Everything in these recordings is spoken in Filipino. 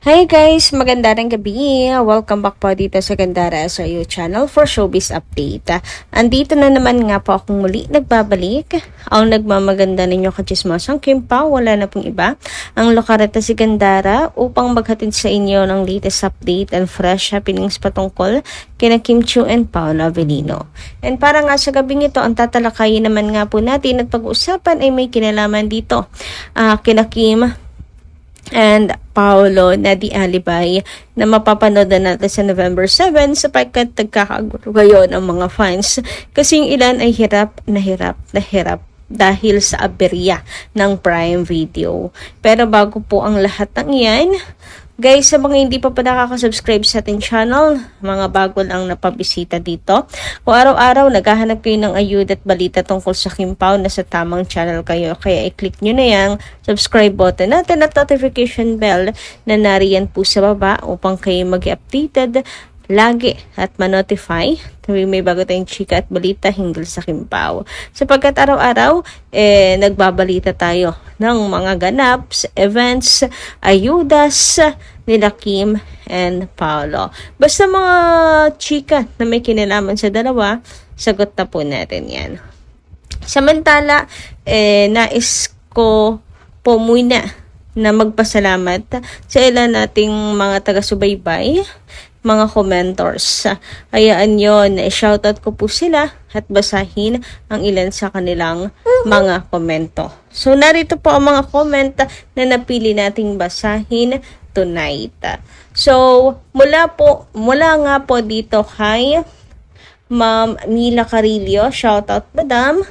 Hi guys! Magandang gabi! Welcome back po dito sa Gandara sa iyo channel for showbiz update. Andito na naman nga po akong muli nagbabalik. Ang nagmamaganda ninyo kachismosang Kim Pao, wala na pong iba. Ang lokareta si Gandara upang maghatid sa inyo ng latest update and fresh happenings patungkol kina Kim Chiu and Paolo Avellino. And para nga sa gabing ito, ang tatalakayin naman nga po natin at pag-uusapan ay may kinalaman dito. Kina Kim and Paolo na di alibay na mapapanood na natin sa November 7 sapagkat nagkakagulo ngayon ang mga fans kasi yung ilan ay hirap dahil sa aberya ng Prime Video. Pero bago po ang lahat ng iyan, guys, sa mga hindi pa nakaka-subscribe sa ating channel, mga bago lang napabisita dito, kung araw-araw naghahanap kayo ng ayuda at balita tungkol sa Kim Pao, nasa tamang channel kayo. Kaya i-click nyo na yung subscribe button natin at notification bell na nariyan po sa baba upang kayo mag-updated lagi at ma-notify tuwing may bago tayong chika at balita hinggil sa Kim Pao. Sapagkat araw-araw, nagbabalita tayo ng mga ganaps, events, ayudas nila Kim and Paolo. Basta mga chika na may kinalaman sa dalawa, sagot na po natin yan. Samantala, nais ko po muna na magpasalamat sa ilan nating mga taga-subaybay, mga commentors. Hayaan yon, shoutout ko po sila at basahin ang ilan sa kanilang mga komento. So, narito po ang mga comment na napili nating basahin tonight. So, mula nga po dito kay Ma'am Mila Carillo, shoutout madam.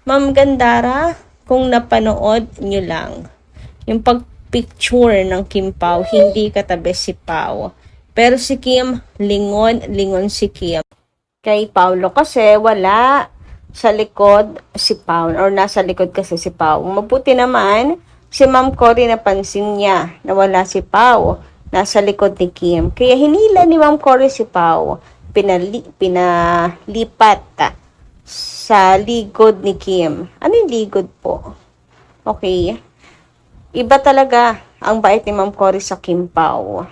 Ma'am Gandara, kung napanood nyo lang, yung pagpicture ng Kim Pao, hindi katabi si Pao. Pero si Kim, lingon si Kim. Kay Paolo kasi wala sa likod si Pao, or nasa likod kasi si Pao. Mabuti naman, si Ma'am Cory napansin niya na wala si Pao, nasa likod ni Kim. Kaya hinila ni Ma'am Cory si Pao, pinalipat sa ligod ni Kim. Ano yung ligod po? Okay. Iba talaga ang bait ni Ma'am Cory sa Kim Pao.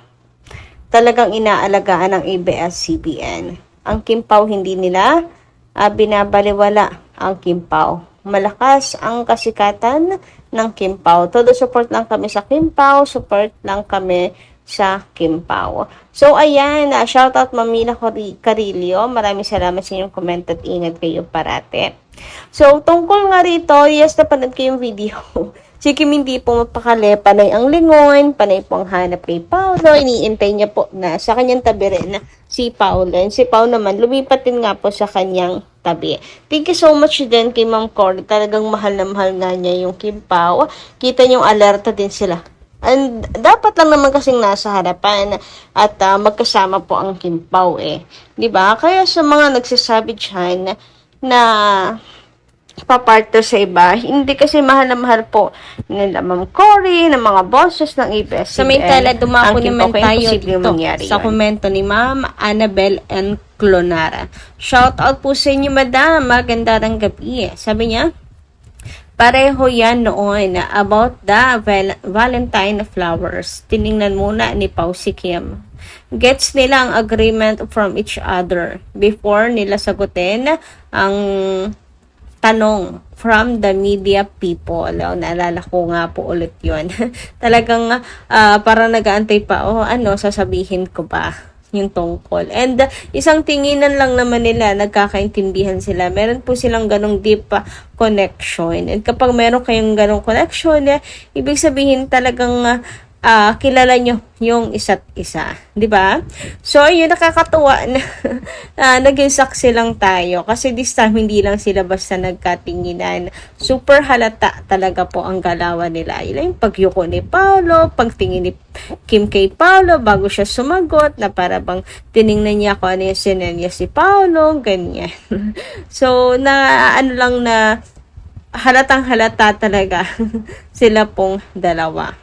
Talagang inaalagaan ng ABS-CBN. Ang Kim Pao hindi nila binabaliwala ang Kim Pao. Malakas ang kasikatan ng Kim Pao. Todo support lang kami sa Kim Pao, support lang kami sa Kim Pao. So ayan, shoutout Mamila Carillo. Maraming salamat sa inyong comment at ingat kayo parate. So tungkol nga rito, yes, napanood ko yung video. Si Kim hindi po mapakali, panay ang lingon, panay po ang hanap kay Paolo, iniintay niya po na sa kanyang tabi rin na si Paolo. And si Paolo naman, lumipat din nga po sa kanyang tabi. Thank you so much din kay Ma'am Cory. Talagang mahal na mahal nga niya yung Kim Pao. Kita niyong alerta din sila. And dapat lang naman kasing nasa harapan at magkasama po ang Kim Pao Diba? Kaya sa mga nagsasabi dyan na papartner sa iba, hindi kasi mahal na mahal po nila Ma'am Cory, ng mga bosses ng ABS-CBN. Samantala, dumako naman tayo dito sa sa komento ni Ma'am Annabel and Clonara. Shout out po sa inyo, madam. Magandang gabi. Sabi niya, pareho yan noon about the Valentine flowers. Tiningnan muna ni Pao si Kim. Gets nila ang agreement from each other before nila sagutin ang tanong from the media people. Naalala ko nga po ulit yun. Talagang parang nag-aantay pa, sasabihin ko ba yung tungkol. And isang tinginan lang naman nila, nagkakaintindihan sila. Meron po silang ganong deep connection. And kapag meron kayong ganong connection, ibig sabihin talagang kilala nyo yung isa't isa. Diba? So, yun, nakakatuwa na naging saksi lang tayo. Kasi this time, hindi lang sila basta nagkatinginan. Super halata talaga po ang galawan nila. Yun yung pagyuko ni Paolo, pagtingin ni Kim kay Paolo, bago siya sumagot, na para bang tiningnan niya kung ano yung sinenya si Paolo, ganyan. So, halatang halata talaga sila pong dalawa.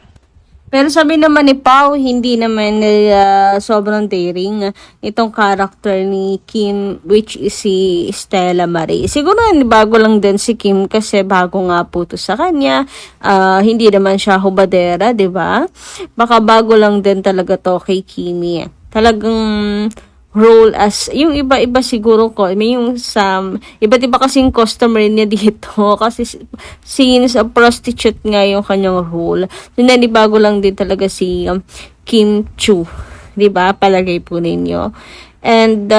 Pero sabi naman ni Pao, hindi naman sobrang daring itong character ni Kim, which is si Stella Marie. Siguro bago lang din si Kim kasi bago nga po to sa kanya. Hindi naman siya hubadera, di ba? Baka bago lang din talaga to kay Kimi. Talagang role as, yung iba-iba siguro ko, may yung sa, iba't iba kasing customer niya dito, kasi since a prostitute nga yung kanyang role, so nanibago lang din talaga si Kim Chu, di ba? Palagay po ninyo. And,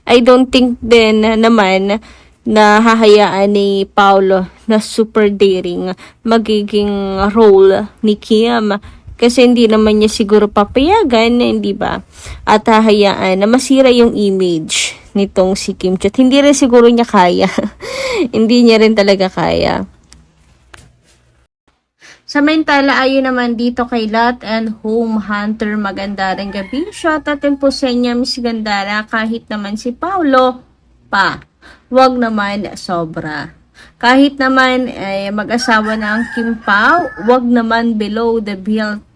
I don't think din naman na hahayaan ni Paolo na super daring magiging role ni Kim. Kasi hindi naman niya siguro papayagan, hindi ba? At hahayaan na masira yung image nitong si Kim Chu. Hindi rin siguro niya kaya. Hindi niya rin talaga kaya. Samantala, ayun naman dito kay Lot and Home Hunter, maganda rin gabi. Shout out din po sa inyo, Miss Gandara, kahit naman si Paolo pa. Wag naman sobra. Kahit naman mag-asawa na ang Kim Pao, wag naman below the belt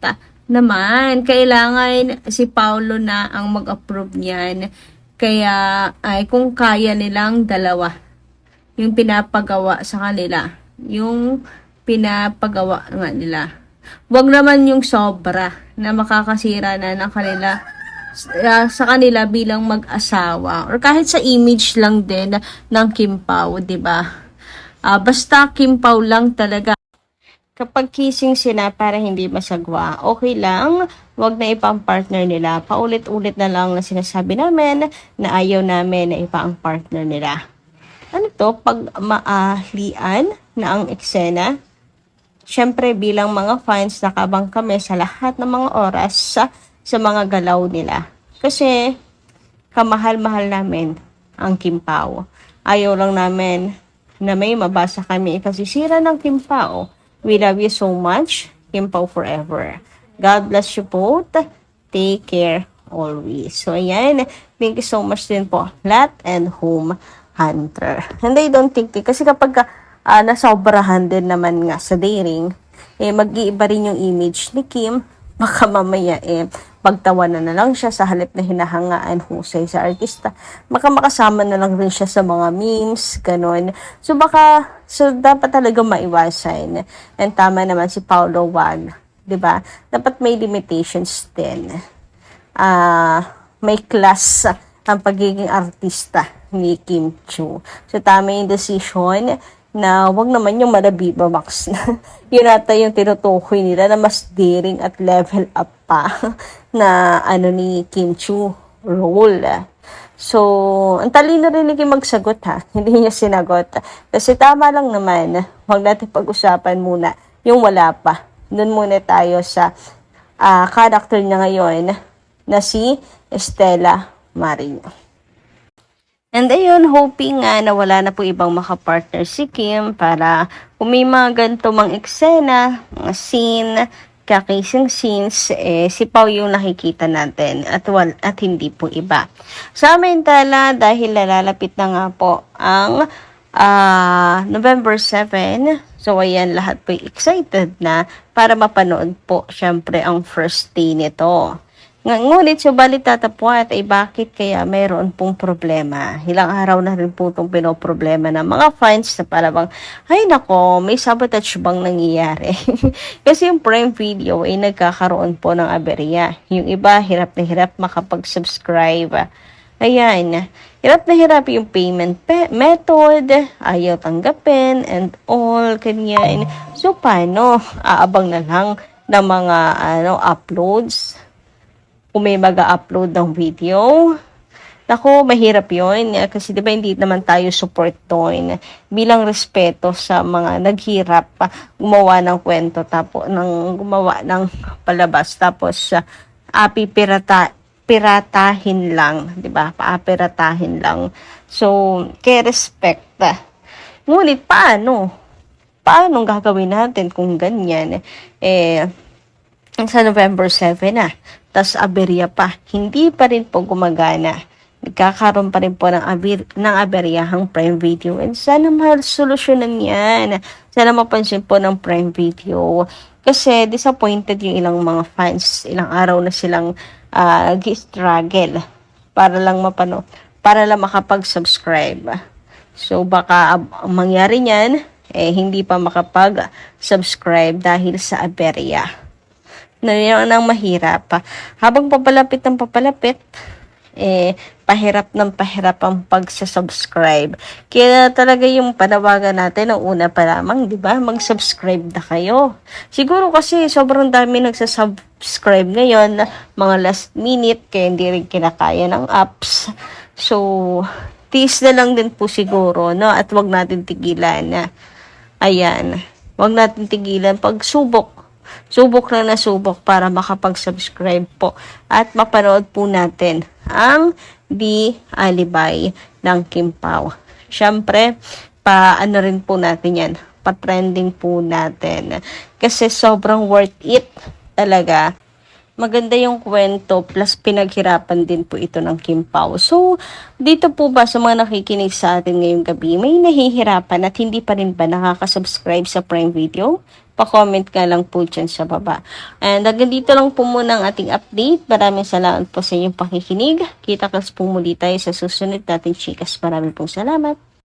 naman. Kailangan si Paolo na ang mag-approve niyan. Kaya kung kaya nilang dalawa, yung pinapagawa sa kanila, yung pinapagawa nga nila. Wag naman yung sobra na makakasira na ng kanila sa kanila bilang mag-asawa or kahit sa image lang din ng Kim Pao, 'di ba? Basta Kim Pao lang talaga. Kapag kissing sila para hindi masagwa, okay lang. Wag na ipang partner nila. Paulit-ulit na lang na sinasabi namin na ayaw namin na ipa ang partner nila. Ano to? Pag maahlian na ang eksena, syempre bilang mga fans, nakabang kami sa lahat ng mga oras sa mga galaw nila. Kasi kamahal-mahal namin ang Kim Pao. Ayaw lang namin na may mabasa kami ikasisira ng Kim Pao. We love you so much, Kim Pao forever. God bless you both. Take care always. So ayan, thank you so much din po, Lot and Home Hunter. And I don't think, kasi kapag nasobrahan din naman nga sa dating, mag-iiba rin yung image ni Kim. Baka mamaya pagtawanan na lang siya sa halip na hinahangaan husay sa artista. Baka makasama na lang rin siya sa mga memes, ganun. So dapat talaga maiwasan. And tama naman si Paolo, wag, 'di ba? Dapat may limitations din. May class ang pagiging artista ni Kim Chu. So tama yung decision na wag naman yung Malabiba Max na yun ata yung tinutukoy nila na mas daring at level up pa na ni Kim Chu role. So, ang talino rin ni Kim magsagot ha. Hindi niya sinagot. Kasi tama lang naman, wag natin pag-usapan muna yung wala pa. Doon muna tayo sa character niya ngayon na si Stella Marie. And ayun, hoping na wala na po ibang makapartner si Kim para kung may mga ganito mang eksena, mga scene, kakising scenes, si Pao yung nakikita natin at hindi po iba. Samantala, dahil nalalapit na nga po ang November 7, so ayan, lahat po excited na para mapanood po syempre ang first day nito. Ngunit subalit tatapwat ay bakit kaya mayroon pong problema. Ilang araw na rin po itong pinoproblema ng mga fans na parang, ay nako, may sabotage bang nangyayari? Kasi yung Prime Video ay nagkakaroon po ng aberya. Yung iba, hirap na hirap makapag-subscribe. Ayan, hirap na hirap yung payment method, ayaw tanggapin, and all, kanyan. So, paano? Aabang na lang ng mga uploads? Kung may mag-upload ng video, naku, mahirap yun. Kasi diba hindi naman tayo support doon. Bilang respeto sa mga naghirap, gumawa ng kwento, gumawa ng palabas, tapos piratahin lang, diba? Paapiratahin lang. So, kaya respect. Ngunit paano? Paano gagawin natin kung ganyan? Sa November 7 na. Tas aberya pa. Hindi pa rin po gumagana. Nagkakaroon pa rin po ng aberyahang Prime Video. And sana masolusyonan yan. Sana mapansin po ng Prime Video. Kasi disappointed yung ilang mga fans. Ilang araw na silang struggle para lang para lang makapag-subscribe. So baka ang mangyari niyan, hindi pa makapag-subscribe dahil sa aberya. Na yun ang mahirap. Habang papalapit ng papalapit, pahirap ng pahirap ang pagsasubscribe. Kaya talaga yung panawagan natin, ang una pa lamang, di ba? Mag-subscribe na kayo. Siguro kasi sobrang dami nagsasubscribe ngayon, mga last minute, kaya hindi rin kinakaya ng apps. So, tiis na lang din po siguro, no? At wag natin tigilan. Ayan. Wag natin tigilan. Subok na nasubok para makapag-subscribe po at mapanood po natin ang The Alibay ng Kim Pao. Siyempre, paano rin po natin yan, pa-trending po natin kasi sobrang worth it talaga. Maganda yung kwento plus pinaghirapan din po ito ng Kim Pao. So, dito po ba sa mga nakikinig sa atin ngayong gabi, may nahihirapan at hindi pa rin ba nakaka-subscribe sa Prime Video? Pa-comment ka lang po dyan sa baba. And hanggang dito lang po muna ang ating update. Maraming salamat po sa inyong pakikinig. Kita-kits po muli tayo sa susunod nating chikas. Maraming pong salamat.